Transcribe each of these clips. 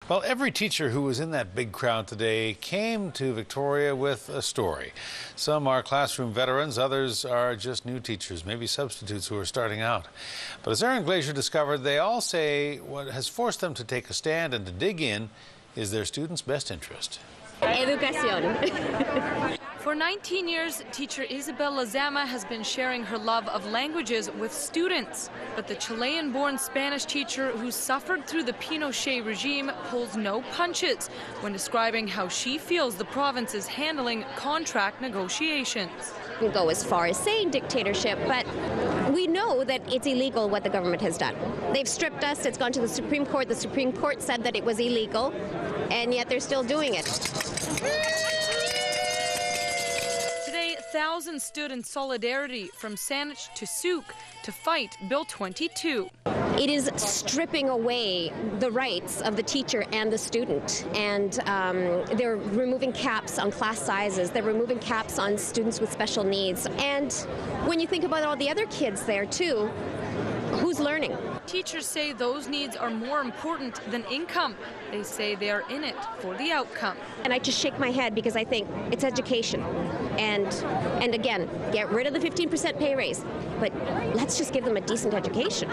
Well, every teacher who was in that big crowd today came to Victoria with a story. Some are classroom veterans, others are just new teachers, maybe substitutes who are starting out. But as Aaron Glazier discovered, they all say what has forced them to take a stand and to dig in is their students' best interest. Educación. For 19 years, teacher Isabel Lezama has been sharing her love of languages with students. But the Chilean-born Spanish teacher who suffered through the Pinochet regime pulls no punches when describing how she feels the province is handling contract negotiations. We can go as far as saying dictatorship, but we know that it's illegal what the government has done. They've stripped us. It's gone to the Supreme Court. The Supreme Court said that it was illegal, and yet they're still doing it. Today, thousands stood in solidarity from Saanich to Sooke to fight Bill 22. It is stripping away the rights of the teacher and the student, and they're removing caps on class sizes, they're removing caps on students with special needs. And when you think about all the other kids there too, who's learning? Teachers say those needs are more important than income. They say they are in it for the outcome. And I just shake my head because I think it's education. And again, get rid of the 15% pay raise, but let's just give them a decent education.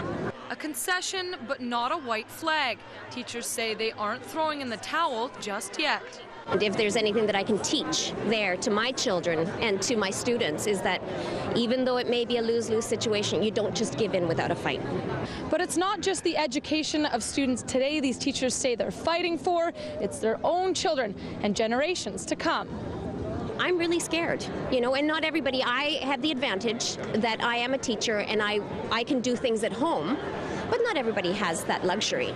A concession, but not a white flag. Teachers say they aren't throwing in the towel just yet. And if there's anything that I can teach there to my children and to my students is that even though it may be a lose-lose situation, you don't just give in without a fight. But it's not just the education of students today these teachers say they're fighting for. It's their own children and generations to come. I'm really scared, you know, and not everybody. I have the advantage that I am a teacher and I can do things at home, but not everybody has that luxury.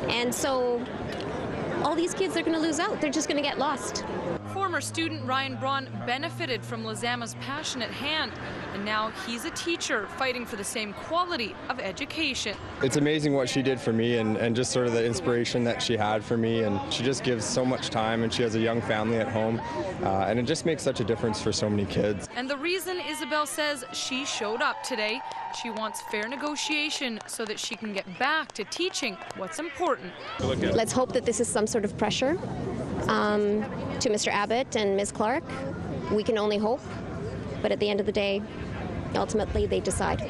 And so all these kids are going to lose out. They're just going to get lost. Former student Ryan Braun benefited from Lezama's passionate hand, and now he's a teacher fighting for the same quality of education. It's amazing what she did for me and just sort of the inspiration that she had for me, and she just gives so much time, and she has a young family at home, and it just makes such a difference for so many kids. And the reason Isabel says she showed up today, she wants fair negotiation so that she can get back to teaching what's important. Let's hope that this is some sort of pressure to Mr. Abbott and Ms. Clark. We can only hope, but at the end of the day, ultimately they decide.